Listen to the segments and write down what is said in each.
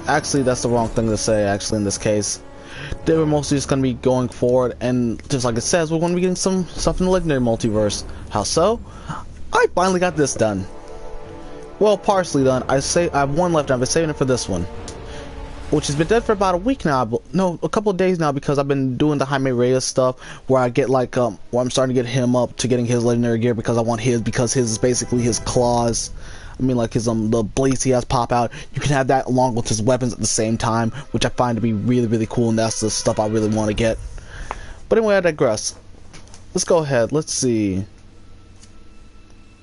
Actually, that's the wrong thing to say, actually, in this case. They were mostly just going to be going forward, and just like it says, we're going to be getting some stuff in the Legendary Multiverse. How so? I finally got this done. Well, partially done. I have one left, I've been saving it for this one. Which has been dead for about a week now, no, a couple of days now, because I've been doing the Jaime Reyes stuff, where I get like, where I'm starting to get him up to getting his legendary gear, because I want his, because his is basically his claws. I mean, like his, the blades he has pop out, you can have that along with his weapons at the same time, which I find to be really, really cool, and that's the stuff I really want to get. But anyway, I digress. Let's go ahead, let's see.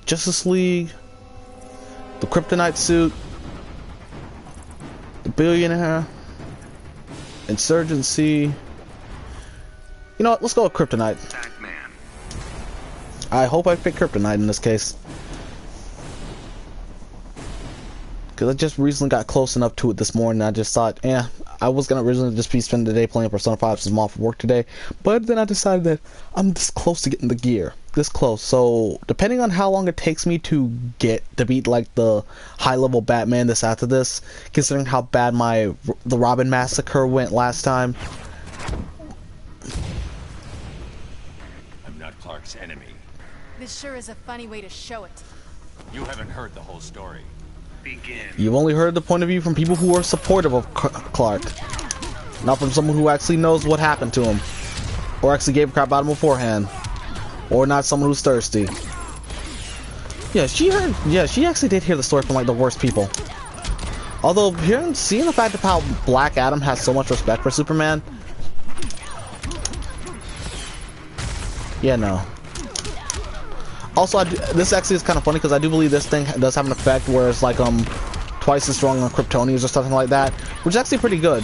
Justice League, the Kryptonite suit, the Billionaire, Insurgency. You know what? Let's go with Kryptonite. Batman. I hope I pick Kryptonite in this case, because I just recently got close enough to it this morning. I just thought, yeah, I was gonna originally just be spending the day playing Persona 5 since I'm off work today, but then I decided that I'm this close to getting the gear. This close, so depending on how long it takes me to beat like the high level Batman this after this, considering how bad the Robin massacre went last time. I'm not Clark's enemy. This sure is a funny way to show it. You haven't heard the whole story. Begin. You've only heard the point of view from people who are supportive of Clark, not from someone who actually knows what happened to him, or actually gave a crap about him beforehand. Or not someone who's thirsty. Yeah, she actually did hear the story from like the worst people. Although seeing the fact of how Black Adam has so much respect for Superman. Yeah, no. Also, this actually is kind of funny because I do believe this thing does have an effect where it's like twice as strong on Kryptonians or something like that, which is actually pretty good.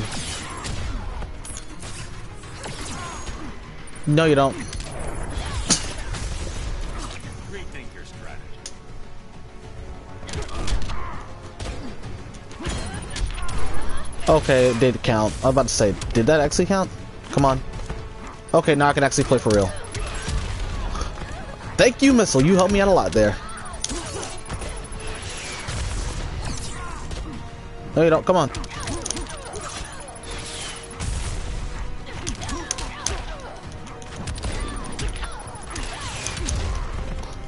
No, you don't. Okay, it did count. I was about to say, did that actually count? Come on. Okay, now I can actually play for real. Thank you, Missile. You helped me out a lot there. No, you don't. Come on.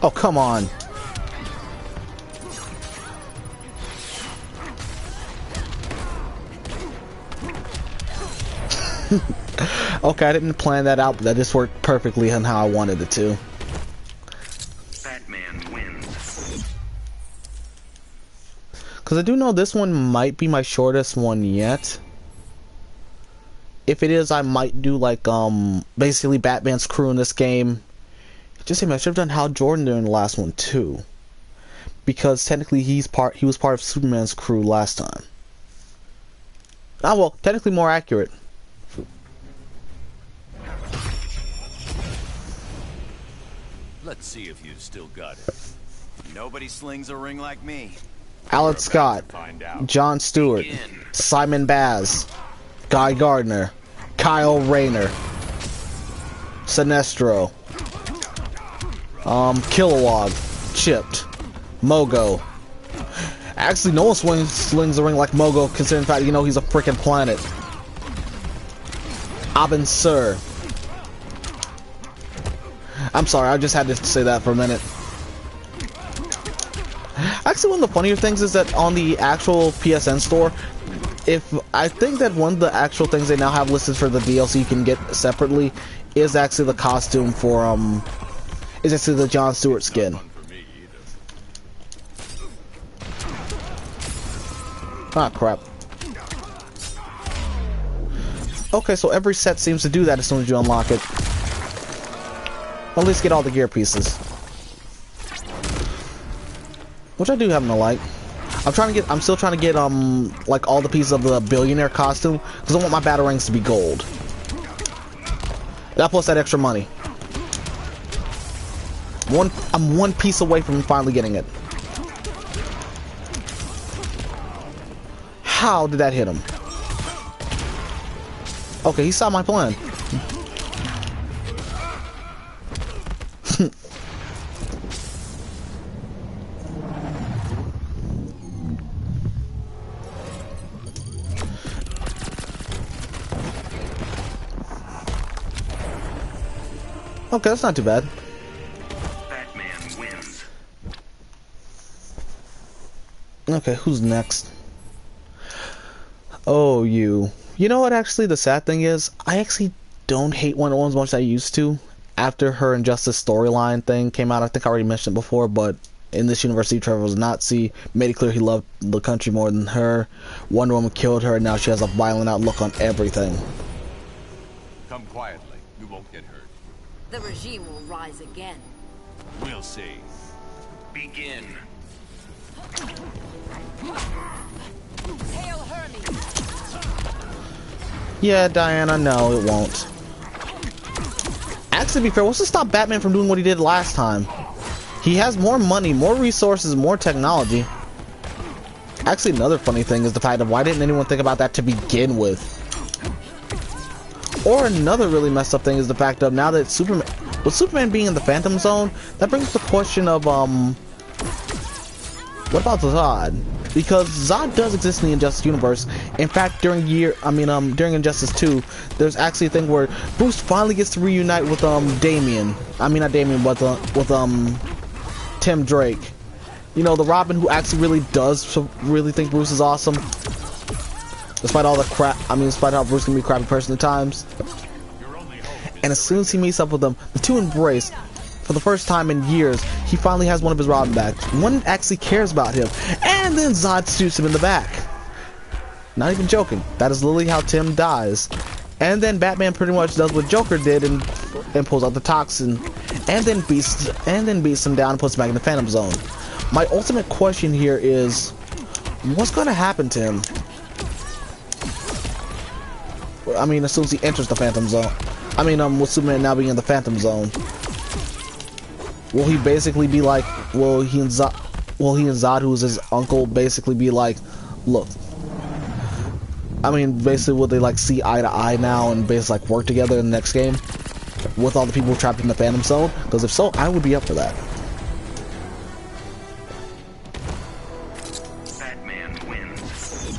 Oh, come on. Okay, I didn't plan that out, but that just worked perfectly on how I wanted it to. Batman wins. Because I do know this one might be my shortest one yet. If it is, I might do like basically Batman's crew in this game. Just say I should have done Hal Jordan during the last one too, because technically he was part of Superman's crew last time. Ah, well, technically more accurate. Let's see if you still got it. Nobody slings a ring like me. Alan Scott, John Stewart, Simon Baz, Guy Gardner, Kyle Rayner, Sinestro, Kilowog, Chipped, Mogo. Actually, no one slings a ring like Mogo, considering the fact he's a freaking planet. Abin Sur. I'm sorry, I just had to say that for a minute. Actually, one of the funnier things is that on the actual PSN store, I think that one of the actual things they now have listed for the DLC you can get separately is actually the costume for is actually the John Stewart skin. Ah, crap. Okay, so every set seems to do that as soon as you unlock it. At least get all the gear pieces, which I do happen to like. I'm still trying to get like all the pieces of the Billionaire costume because I want my Batarangs to be gold. That plus that extra money. I'm one piece away from finally getting it. How did that hit him? Okay, he saw my plan. Okay, that's not too bad. Batman wins. Okay, who's next? Oh, you. You know what, actually, the sad thing is, I actually don't hate Wonder Woman as much as I used to. After her Injustice storyline thing came out, I think I already mentioned it before, but in this universe, Steve Trevor was a Nazi, made it clear he loved the country more than her. Wonder Woman killed her, and now she has a violent outlook on everything. Come quietly. You won't get hurt. The regime will rise again. We'll see. Begin. Hail Hermes! Yeah, Diana, no, it won't. Actually, to be fair, what's to stop Batman from doing what he did last time? He has more money, more resources, more technology. Actually, another funny thing is the fact of why didn't anyone think about that to begin with? Or another really messed up thing is the fact of now that Superman, with Superman being in the Phantom Zone, that brings the question of what about Zod? Because Zod does exist in the Injustice universe. In fact, during Injustice 2, there's actually a thing where Bruce finally gets to reunite with Damian. I mean, not Damian, but with Tim Drake. You know, the Robin who actually really does really think Bruce is awesome. Despite all the crap, despite how Bruce can be a crappy person at times. And as soon as he meets up with them, the two embrace. For the first time in years, he finally has one of his Robin back. One actually cares about him. And then Zod shoots him in the back. Not even joking. That is literally how Tim dies. And then Batman pretty much does what Joker did and pulls out the toxin. And then beats him down and puts him back in the Phantom Zone. My ultimate question here is, what's going to happen to him? I mean, as soon as he enters the Phantom Zone. With Superman now being in the Phantom Zone. Will he basically be like, will he and Zod, who's his uncle, basically be like, look, basically will they like see eye to eye now and basically like work together in the next game with all the people trapped in the Phantom Zone? Because if so, I would be up for that. Batman wins.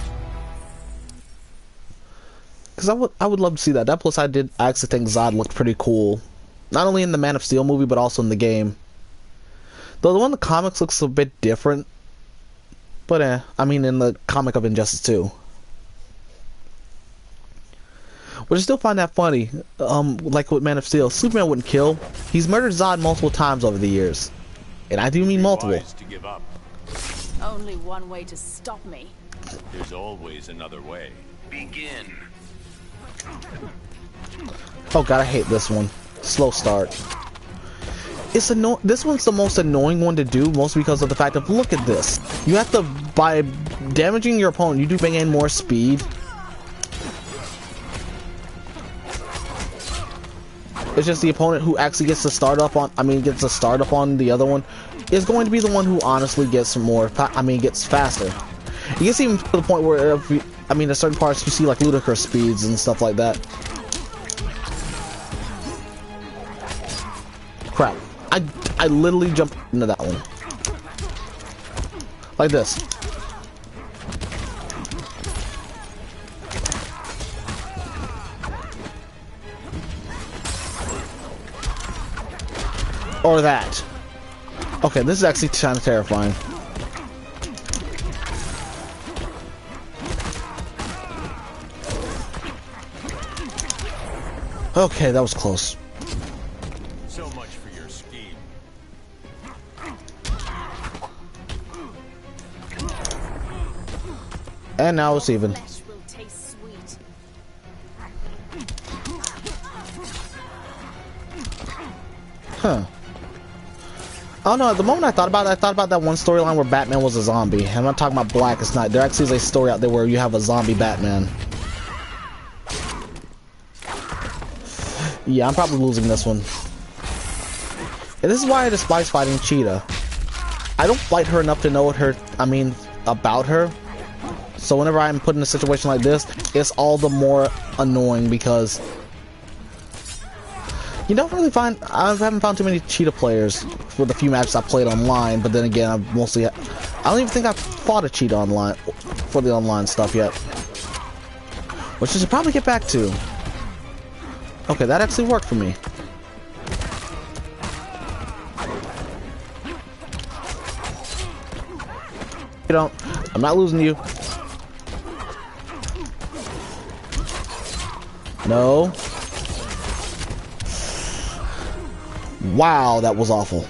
Because I would love to see that. Plus I actually think Zod looked pretty cool. Not only in the Man of Steel movie, but also in the game. Though the one in the comics looks a bit different. But in the comic of Injustice 2. Which I still find that funny. Like with Man of Steel, Superman wouldn't kill. He's murdered Zod multiple times over the years. And I do mean multiple. Wise to give up. Only one way to stop me. There's always another way. Begin. Oh god, I hate this one. Slow start. This one's the most annoying one to do, mostly because of the fact of, look at this. You have to, by damaging your opponent, you do bring in more speed. It's just the opponent who actually gets to start up on, the other one, is going to be the one who honestly gets gets faster. It gets even to the point where, at certain parts you see like ludicrous speeds and stuff like that. Crap. I literally jumped into that one. Like this. Or that. Okay, this is actually kind of terrifying. Okay, that was close. So much for your scheme. And now it's even. Flesh will taste sweet. Huh. I don't know, at the moment I thought about that one storyline where Batman was a zombie. I'm not talking about Blackest Night. There actually is a story out there where you have a zombie Batman. Yeah, I'm probably losing this one. And this is why I despise fighting Cheetah. I don't fight her enough to know about her. So whenever I'm put in a situation like this, it's all the more annoying because you don't really find, I haven't found too many Cheetah players for the few matches I've played online, but then again, I don't even think I've fought a Cheetah online, for the online stuff yet. Which I should probably get back to. Okay, that actually worked for me. don't. I'm not losing you. No. Wow, that was awful.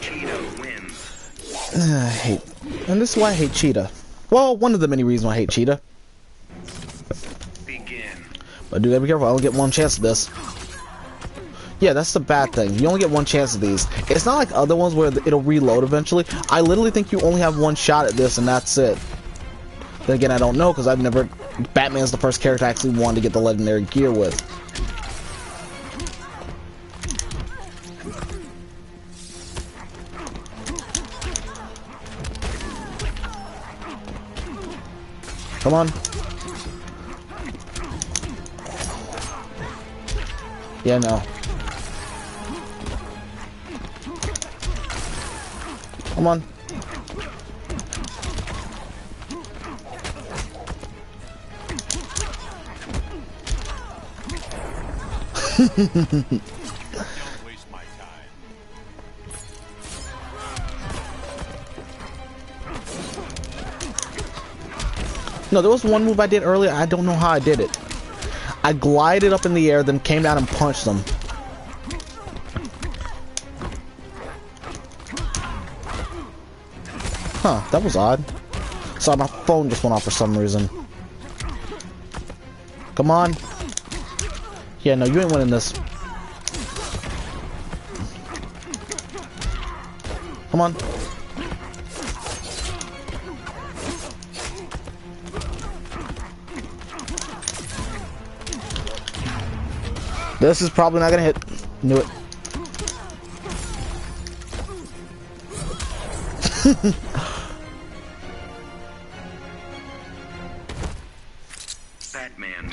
Cheetah wins. I hate, and this is why I hate Cheetah. Well, one of the many reasons why I hate Cheetah. Begin. But do gotta be careful. I only get one chance at this. Yeah, that's the bad thing. You only get one chance at these. It's not like other ones where it'll reload eventually. I literally think you only have one shot at this, and that's it. Then again, I don't know because I've never. Batman's the first character I actually wanted to get the legendary gear with. Come on. Yeah, no. Come on. Don't waste my time. No, there was one move I did earlier. I don't know how I did it. I glided up in the air, then came down and punched them. Huh, that was odd. Sorry, my phone just went off for some reason. Come on. Yeah, no, you ain't winning this. Come on. This is probably not gonna hit. Knew it. Batman.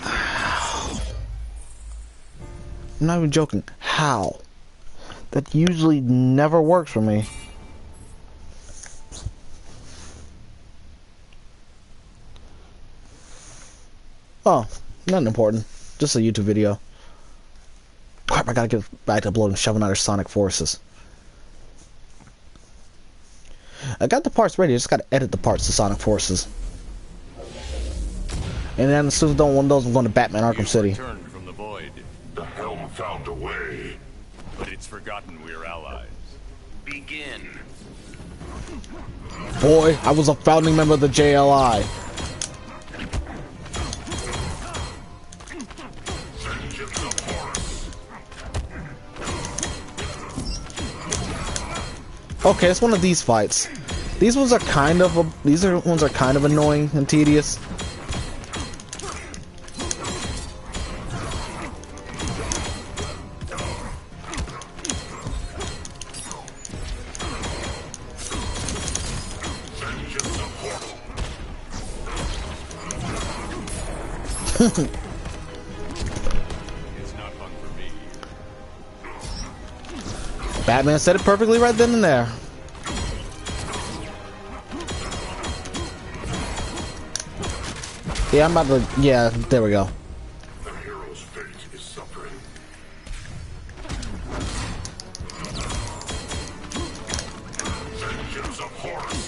I'm not even joking. How? That usually never works for me. Oh, nothing important. Just a YouTube video. Crap, I gotta get back to uploading Shovel Knight or Sonic Forces. I got the parts ready, I just gotta edit the parts to Sonic Forces. And then as soon as I'm done one of those, I'm going to Batman Arkham City. Returned from the void, The helm found a way. but it's forgotten we're allies. Begin. Boy, I was a founding member of the JLI. Vengeance of Horus. Okay, it's one of these fights. These ones are kind of annoying and tedious. Vengeance of Horus. It's not fun for me. Batman said it perfectly right then and there. Yeah, I'm about to. Yeah, there we go. The hero's fate is suffering. Vengeance of Horus.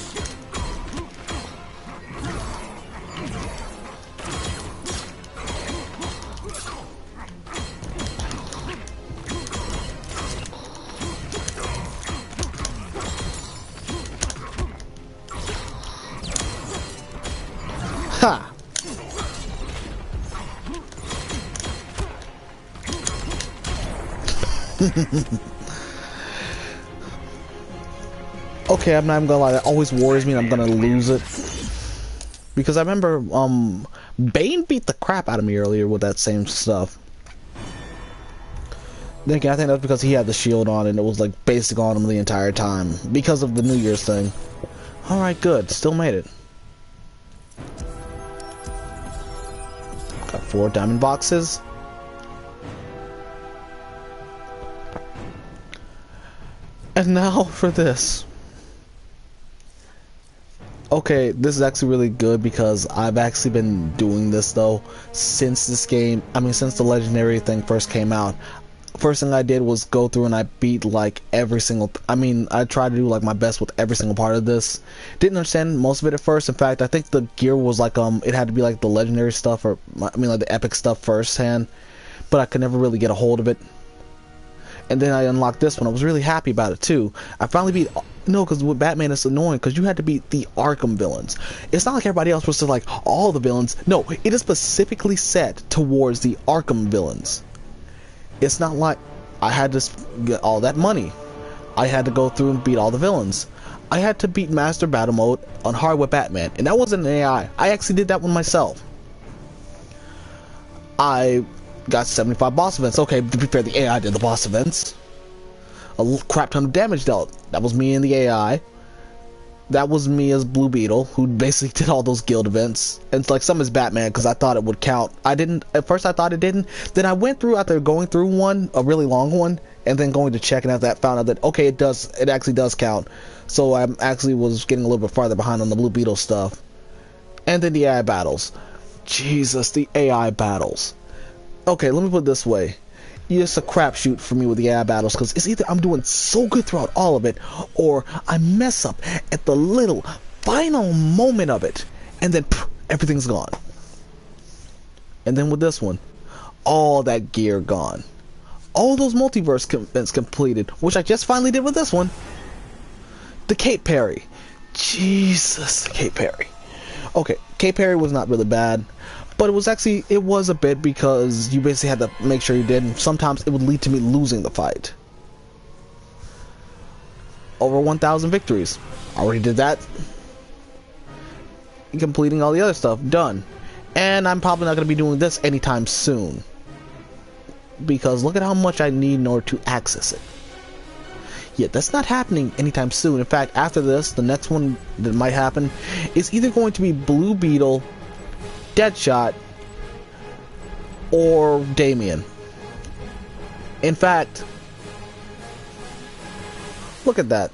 Ha! Okay, I'm not even gonna lie, that always worries me and I'm gonna lose it. Because I remember, Bane beat the crap out of me earlier with that same stuff. Then again, I think that's because he had the shield on and it was like basic on him the entire time. Because of the New Year's thing. Alright, good. Still made it. Got 4 diamond boxes. And now for this. Okay, this is actually really good because I've actually been doing this though since this game, since the legendary thing first came out. first thing I did was go through and I beat like every single. I mean, I tried to do like my best with every single part of this. Didn't understand most of it at first. In fact, I think the gear was like it had to be like the legendary stuff, or I mean like the epic stuff firsthand. But I could never really get a hold of it. And then I unlocked this one. I was really happy about it too. I finally beat. No, because with Batman it's annoying because you had to beat the Arkham villains. It's not like everybody else was just like all the villains. No, it is specifically set towards the Arkham villains. It's not like I had to get all that money. I had to go through and beat all the villains. I had to beat Master Battle Mode on hard with Batman, and that wasn't an AI. I actually did that one myself. I got 75 boss events. Okay, to be fair, the AI did the boss events. A crap ton of damage dealt. That was me and the AI. That was me as Blue Beetle, who basically did all those guild events. And it's like some is Batman, because I thought it would count. I didn't, at first I thought it didn't. Then I went through, after going through one, a really long one, and then going to check, and after that found out that, okay, it actually does count. So I actually was getting a little bit farther behind on the Blue Beetle stuff. And then the AI battles. Jesus, the AI battles. Okay, let me put it this way. It's a crapshoot for me with the AI battles, because it's either I'm doing so good throughout all of it, or I mess up at the little final moment of it, and then pff, everything's gone. And then with this one, all that gear gone. All those multiverse events completed, which I just finally did with this one. The Cape Parry. Jesus, Cape Parry. Okay, Cape Parry was not really bad. But it was a bit, because you basically had to make sure you did, and sometimes it would lead to me losing the fight. Over 1,000 victories. Already did that. Completing all the other stuff. Done. And I'm probably not going to be doing this anytime soon. Because look at how much I need in order to access it. Yeah, that's not happening anytime soon. In fact, after this, the next one that might happen is either going to be Blue Beetle, Deadshot, or Damian. In fact, look at that.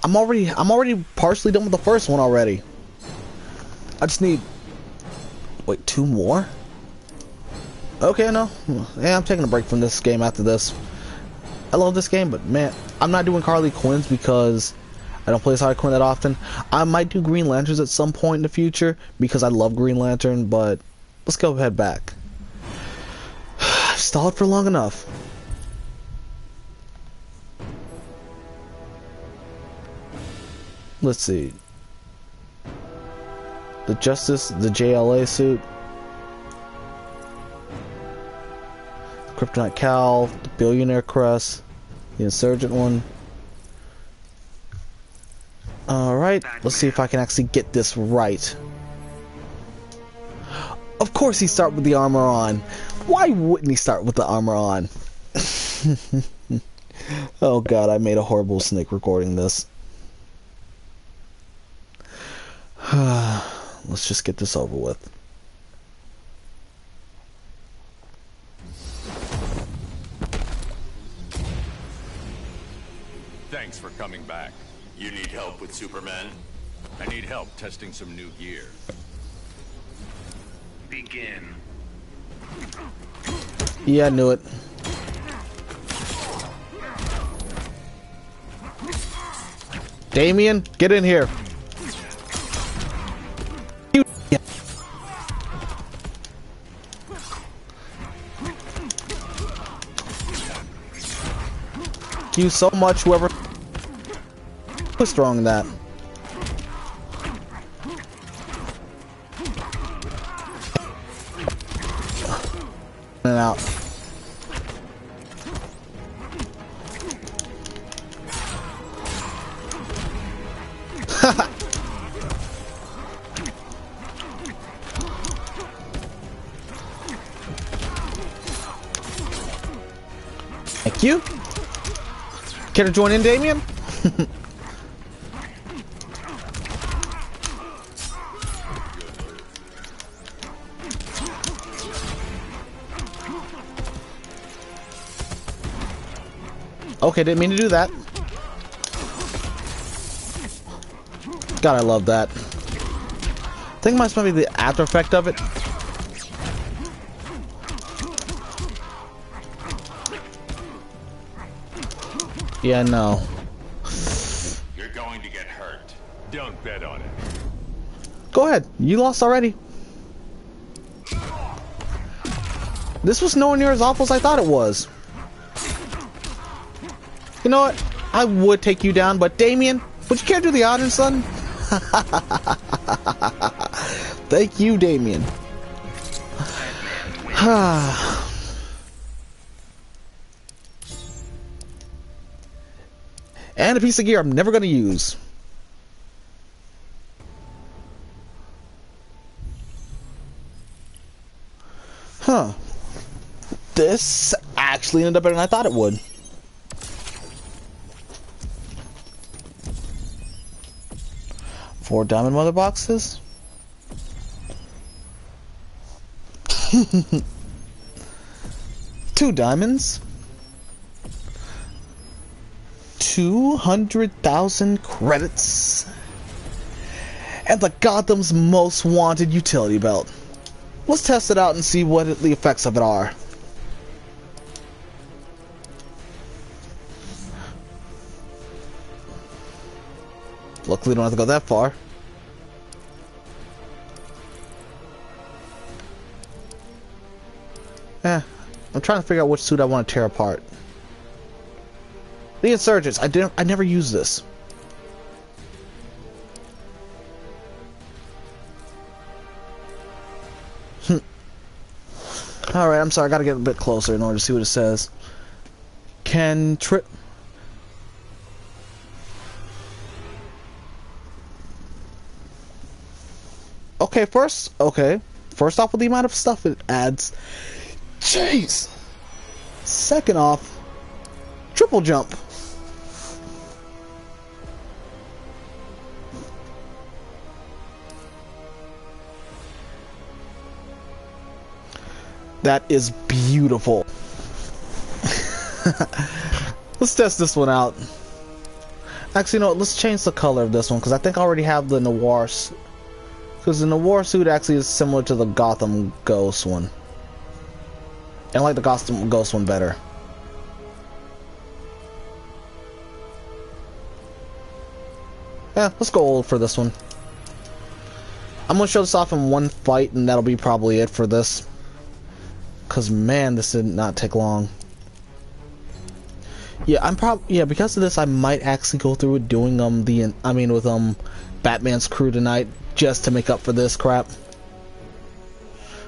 I'm already partially done with the first one already. I just need, wait, 2 more? Okay, no. Yeah, I'm taking a break from this game after this. I love this game, but man, I'm not doing Harley Quinns because I don't play as Harley Quinn that often. I might do Green Lanterns at some point in the future because I love Green Lantern, but let's go head back. I've stalled for long enough. Let's see. The Justice, the JLA suit. The Kryptonite Cowl, the Billionaire Crest, the Insurgent one. Alright, let's see if I can actually get this right. Of course he starts with the armor on. Why wouldn't he start with the armor on? Oh god, I made a horrible snake recording this. Let's just get this over with. Thanks for coming back. You need help with Superman? I need help testing some new gear. Begin. Yeah, I knew it. Damian, get in here. Thank you so much, whoever was strong in that. And out. Thank you. Care to join in, Damian? Okay, didn't mean to do that. God, I love that. I think it might be the after effect of it. Yeah, no. You're going to get hurt. Don't bet on it. Go ahead. You lost already. This was nowhere near as awful as I thought it was. You know what? I would take you down, but Damien, would you care to do the honors, son? Thank you, Damien. And a piece of gear I'm never gonna use. Huh. This actually ended up better than I thought it would. Four diamond mother boxes. 2 diamonds. 200,000 credits. And the Gotham's most wanted utility belt. Let's test it out and see what the effects of it are. Luckily, we don't have to go that far. I'm trying to figure out which suit I want to tear apart. The Insurgents. I never used this. Alright, I'm sorry, I gotta get a bit closer in order to see what it says. Can trip. Okay, first off with the amount of stuff it adds. Jeez! Second off, triple jump. That is beautiful. Let's test this one out. Actually, no, let's change the color of this one because I think I already have the Noir. Because the Noir suit actually is similar to the Gotham Ghost one. And I like the Gotham Ghost one better. Yeah, let's go old for this one. I'm gonna show this off in one fight, and that'll be probably it for this. Cause man, this did not take long. Yeah, because of this, I might actually go through with doing with Batman's crew tonight, just to make up for this crap.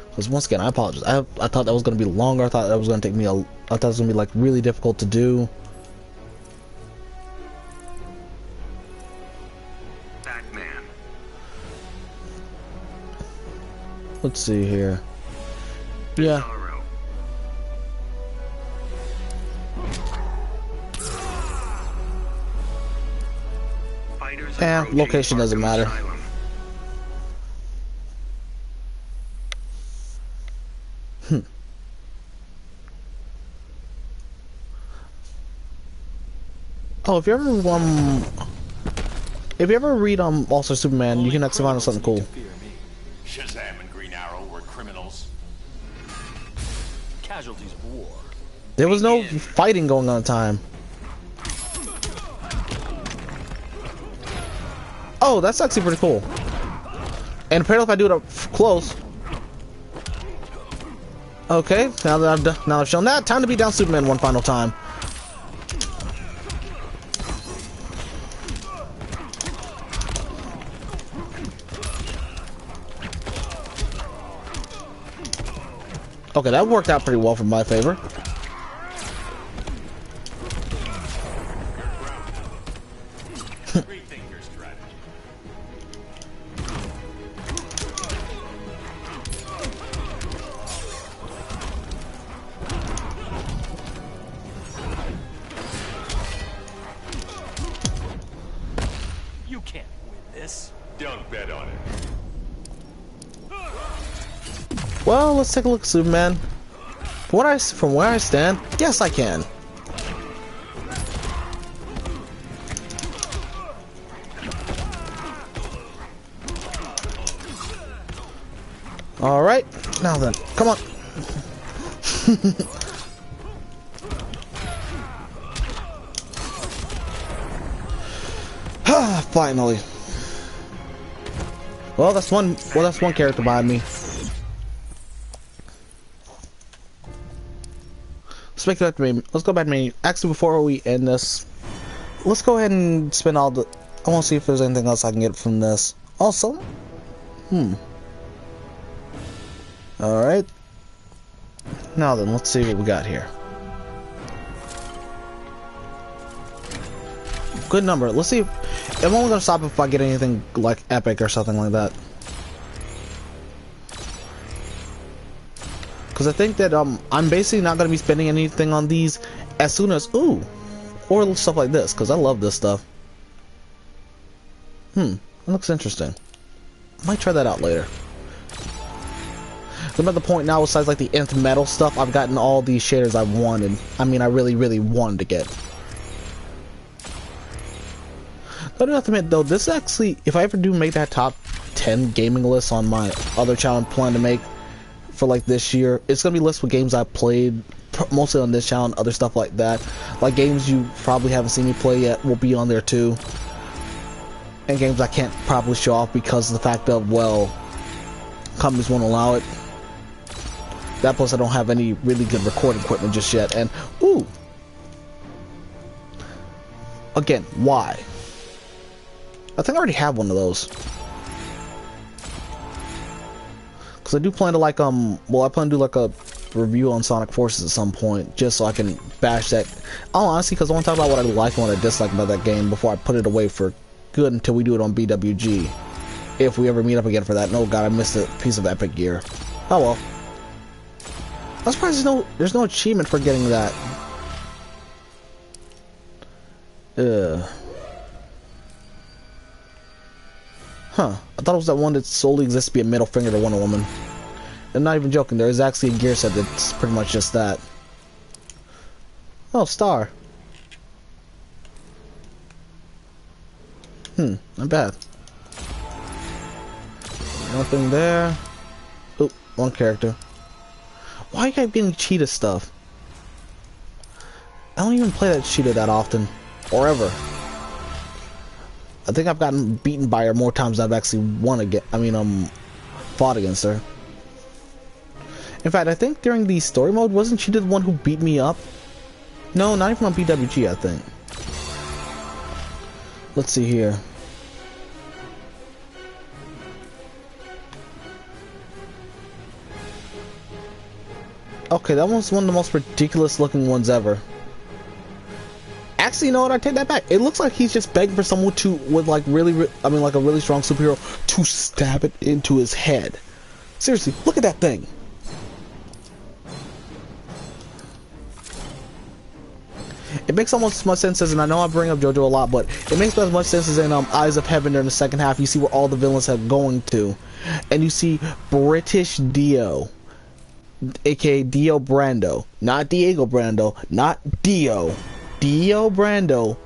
Because once again, I apologize. I thought that was gonna be longer. I thought that was gonna take me I thought it was gonna be like really difficult to do. Batman. Let's see here. Yeah. Yeah, location doesn't matter. Oh, if you ever read also Superman, you can actually find something cool. Shazam and Green Arrow were criminals. Casualties of war. There was no fighting going on at the time. Oh, that's actually pretty cool. And apparently, if I do it up close. Okay, now that I've shown that, time to beat down Superman one final time. Okay, that worked out pretty well for my favor. Rethink your strategy. You can't win this. Don't bet on it. Well, let's take a look at Superman. From where I stand, yes, I can. All right, now then, come on. Finally. Well, that's one character behind me. Let's go back to me. Actually, before we end this, let's go ahead and spend all the... I want to see if there's anything else I can get from this. Also, alright. Now then, let's see what we got here. Good number. Let's see if... I'm only going to stop if I get anything, like, epic or something like that. Because I think that, I'm basically not going to be spending anything on these as soon as... Ooh! Or stuff like this, because I love this stuff. It looks interesting. I might try that out later. I'm at the point now, besides like the nth metal stuff, I've gotten all these shaders I wanted. I mean, I really, really wanted to get. I do have to admit, though, this actually, if I ever do make that top 10 gaming list on my other channel I plan to make for like this year, it's going to be lists with games I've played, mostly on this channel and other stuff like that. Like games you probably haven't seen me play yet will be on there too. And games I can't probably show off because of the fact of, well, companies won't allow it. That plus I don't have any really good recording equipment just yet. And, ooh! Again, why? I think I already have one of those. Because I do plan to like, well, I plan to do like a review on Sonic Forces at some point, just so I can bash that. Oh, honestly, because I want to talk about what I like and what I dislike about that game before I put it away for good until we do it on BWG. If we ever meet up again for that. No, God, I missed a piece of epic gear. Oh well. I'm surprised there's no achievement for getting that. Huh. I thought it was that one that solely exists to be a middle finger to Wonder Woman. I'm not even joking, there is actually a gear set that's pretty much just that. Oh, star. Not bad. Nothing there. Oop, one character. Why you keep getting cheetah stuff? I don't even play that cheetah that often. Or ever. I think I've gotten beaten by her more times than I've actually won against. Fought against her. In fact, I think during the story mode, wasn't she the one who beat me up? No, not even on BWG, I think. Let's see here. Okay, that one's one of the most ridiculous looking ones ever. Actually, you know what? I take that back. It looks like he's just begging for someone to, with like like a really strong superhero, to stab it into his head. Seriously, look at that thing. It makes almost as much sense as, and I know I bring up JoJo a lot, but it makes as much sense as in Eyes of Heaven during the second half. You see where all the villains have going to, and you see British Dio, aka Dio Brando, not Diego Brando, not Dio Brando,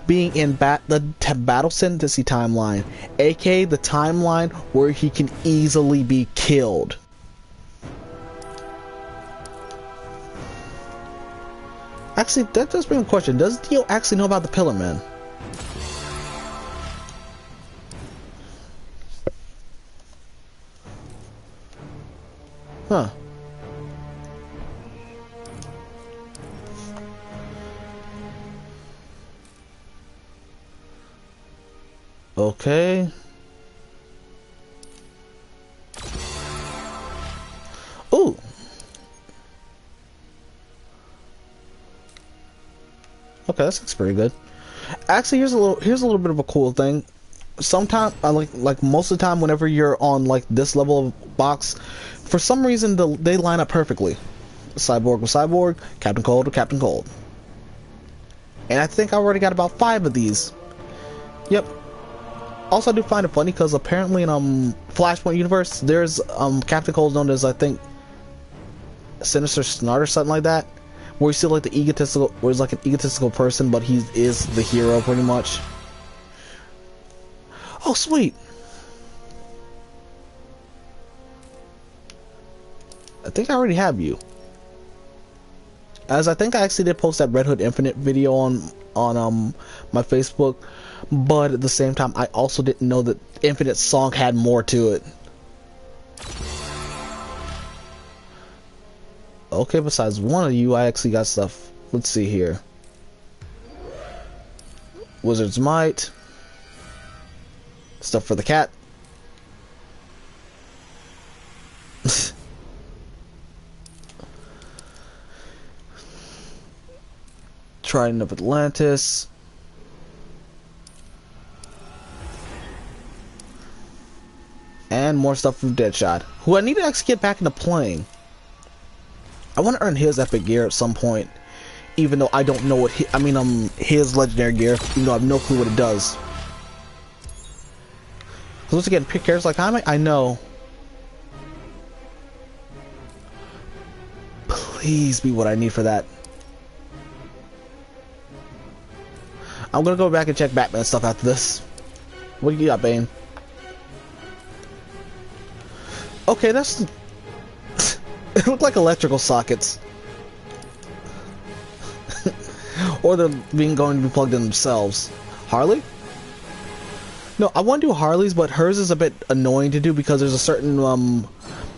being in the Battle Fantasy timeline, aka the timeline where he can easily be killed. Actually, that does bring a question. Does Dio actually know about the Pillar Man? Huh. Okay. Ooh. Okay, that looks pretty good. Actually, here's a little bit of a cool thing. Sometimes, like most of the time, whenever you're on like this level of box, for some reason they line up perfectly. Cyborg with Cyborg, Captain Cold with Captain Cold. And I think I already got about 5 of these. Yep. Also, I do find it funny because apparently in Flashpoint universe, there's Captain Cold known as, I think, Sinister Snart or something like that, where he's still like the egotistical, where he's like an egotistical person, but he is the hero pretty much. Oh, sweet. I think I already have you. As I think I actually did post that Red Hood Infinite video on on my Facebook, but at the same time, I also didn't know that Infinite Song had more to it. Okay, besides one of you, I actually got stuff. Let's see here. Wizard's Might. Stuff for the cat. Trident of Atlantis. And more stuff from Deadshot, who I need to actually get back into playing. I want to earn his epic gear at some point, even though I don't know what his legendary gear, even though I have no clue what it does. Because once again, pick characters like I know. Please be what I need for that. I'm gonna go back and check Batman stuff after this. What do you got, Bane? Okay, that's... It looked like electrical sockets. Or they're going to be plugged in themselves. Harley? No, I want to do Harley's, but hers is a bit annoying to do because there's a certain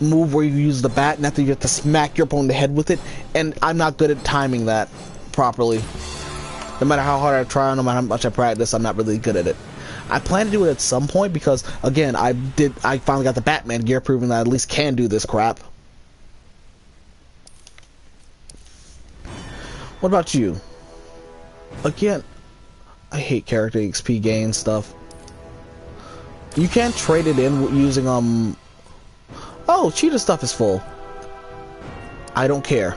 move where you use the bat and after you have to smack your opponent in the head with it, and I'm not good at timing that properly. No matter how hard I try, no matter how much I practice, I'm not really good at it. I plan to do it at some point because, again, I finally got the Batman gear proving that I at least can do this crap. What about you? Again, I hate character XP gain stuff. You can't trade it in using, Oh, cheetah stuff is full. I don't care.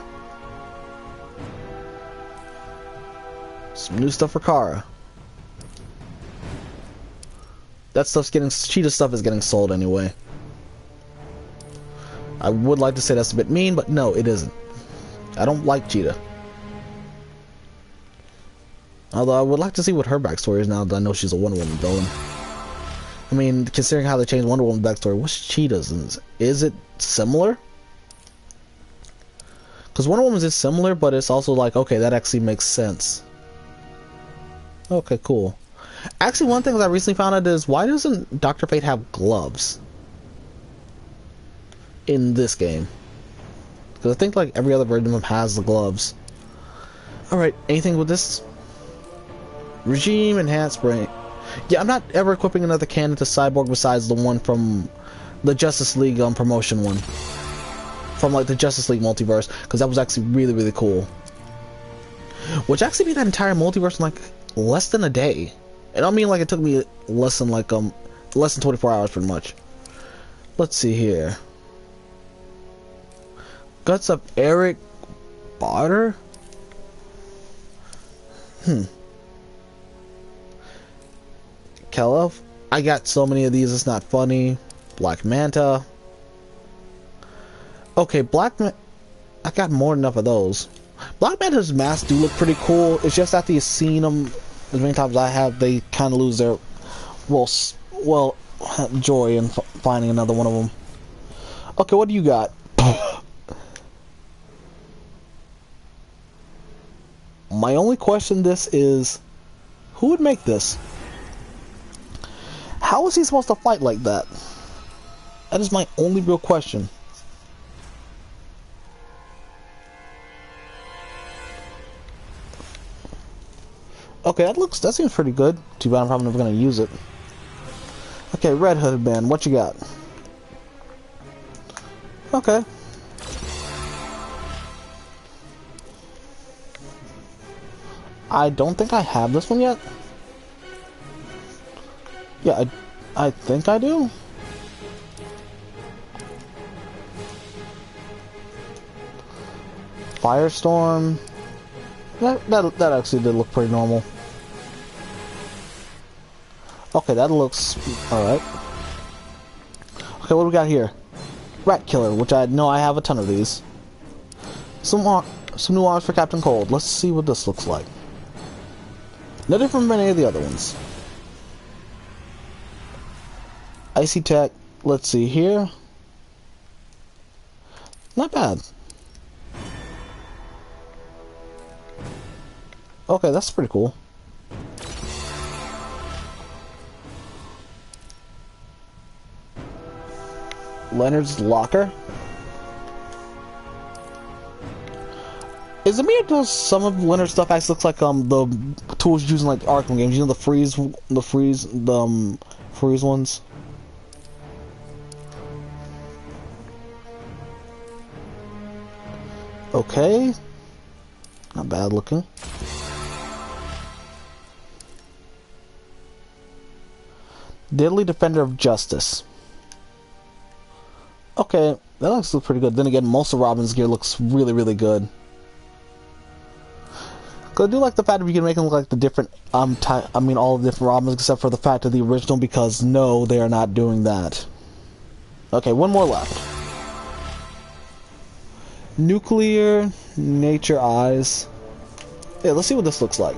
Some new stuff for Kara. That stuff's getting... Cheetah stuff is getting sold anyway. I would like to say that's a bit mean, but no, it isn't. I don't like Cheetah. Although I would like to see what her backstory is now that I know she's a Wonder Woman villain. I mean, considering how they changed Wonder Woman's backstory, what's Cheetah's? Is it similar? Because Wonder Woman's is similar, but it's also like, okay, that actually makes sense. Okay, cool. Actually, one thing that I recently found out is, why doesn't Dr. Fate have gloves in this game? Because I think like every other version of him has the gloves. Alright, anything with this? Regime Enhanced Brain. Yeah, I'm not ever equipping another cannon to Cyborg besides the one from the Justice League promotion one. From like the Justice League multiverse, because that was actually really, really cool. Which actually made that entire multiverse in like less than a day. And I mean like it took me less than 24 hours pretty much. Let's see here. Guts of Eric Barter? Kelov? I got so many of these, it's not funny. Black Manta. Okay, I got more than enough of those. Black Manta's masks do look pretty cool. It's just after you've seen them as many times as I have, they kind of lose their well joy in finding another one of them. Okay, what do you got? My only question this is, who would make this? How is he supposed to fight like that? That is my only real question. Okay, that seems pretty good. Too bad I'm probably never gonna use it. Okay, Red Hooded Man, what you got? Okay. I don't think I have this one yet. Yeah, I think I do. Firestorm. That actually did look pretty normal. Okay, that looks alright. Okay, what do we got here? Rat Killer, which I know I have a ton of these. Some new arms for Captain Cold. Let's see what this looks like. No different from any of the other ones. Icy Tech. Let's see here. Not bad. Okay, that's pretty cool. Leonard's locker. Is it me or does some of Leonard's stuff actually looks like the tools used in like Arkham games? You know the freeze ones. Okay, not bad looking. Deadly Defender of Justice. Okay, that looks pretty good. Then again, most of Robin's gear looks really, really good. Cause I do like the fact that we can make them look like the different, all the different Robins except for the fact of the original, because no, they are not doing that. Okay, one more left. Nuclear Nature Eyes. Yeah, let's see what this looks like.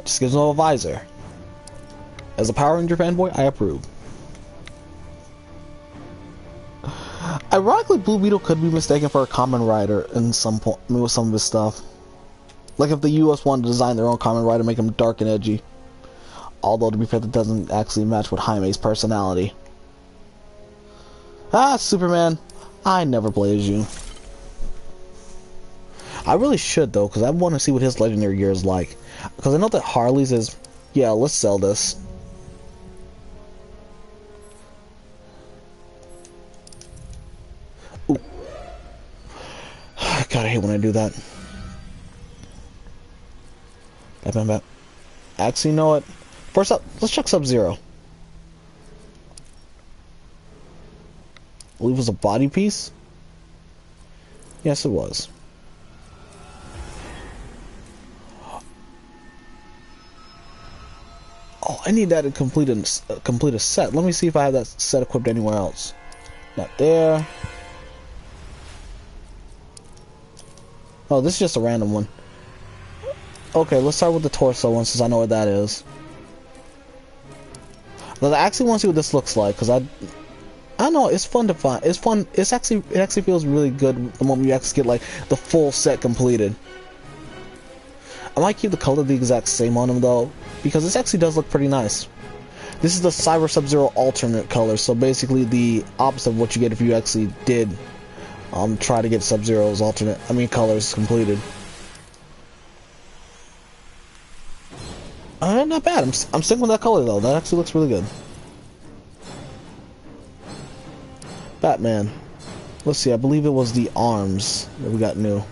Just gives them a visor. As a Power Ranger fanboy, I approve. Ironically, Blue Beetle could be mistaken for a Kamen Rider in some point, with some of his stuff. Like if the US wanted to design their own Kamen Rider, make him dark and edgy. Although, to be fair, that doesn't actually match with Jaime's personality. Ah, Superman, I never play as you. I really should, though, because I want to see what his legendary gear is like. Because I know that Harley's is, yeah, let's sell this. Ooh. God, I hate when I do that. Batman. Actually, you know what? First up, let's check Sub-Zero. I believe it was a body piece? Yes, it was. Oh, I need that to complete a set. Let me see if I have that set equipped anywhere else. Not there. Oh, this is just a random one. Okay, let's start with the torso one since I know what that is. But I actually want to see what this looks like because I don't know. It's fun to find. It's fun. It actually feels really good the moment you actually get like the full set completed. I might keep the color the exact same on him though, because this actually does look pretty nice. This is the Cyber Sub-Zero alternate color, so basically the opposite of what you get if you actually did try to get Sub-Zero's colors completed. Not bad. I'm sticking with that color though. That actually looks really good. Batman. Let's see. I believe it was the arms that we got new.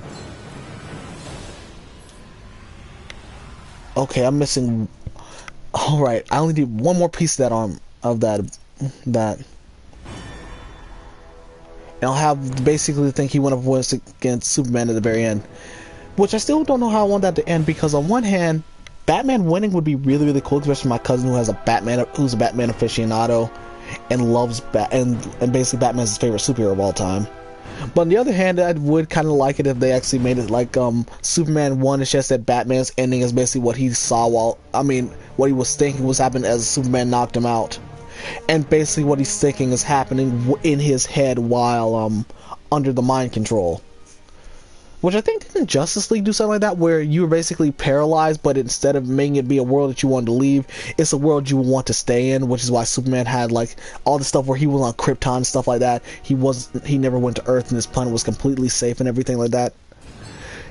Okay, I'm missing. All right, I only need one more piece of that arm of that, and I'll have basically the thing he went up against Superman at the very end, which I still don't know how I want that to end because on one hand, Batman winning would be really really cool, especially my cousin who's a Batman aficionado and loves and basically Batman's his favorite superhero of all time. But on the other hand, I would kind of like it if they actually made it like Superman 1. It's just that Batman's ending is basically what he saw what he was thinking was happening as Superman knocked him out, and basically what he's thinking is happening in his head while under the mind control. Which I think didn't Justice League do something like that, where you were basically paralyzed, but instead of making it be a world that you wanted to leave, it's a world you want to stay in, which is why Superman had like all the stuff where he was on Krypton and stuff like that. He never went to Earth, and his planet was completely safe and everything like that.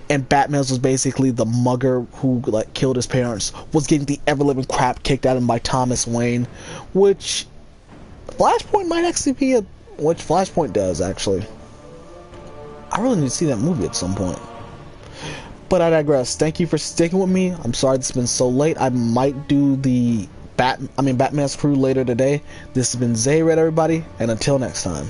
And Batman's was basically the mugger who like killed his parents, was getting the ever-living crap kicked out of him by Thomas Wayne, which Flashpoint might actually be which Flashpoint does actually. I really need to see that movie at some point. But I digress. Thank you for sticking with me. I'm sorry it's been so late. I might do the Batman's Crew later today. This has been Zayred, everybody, and until next time.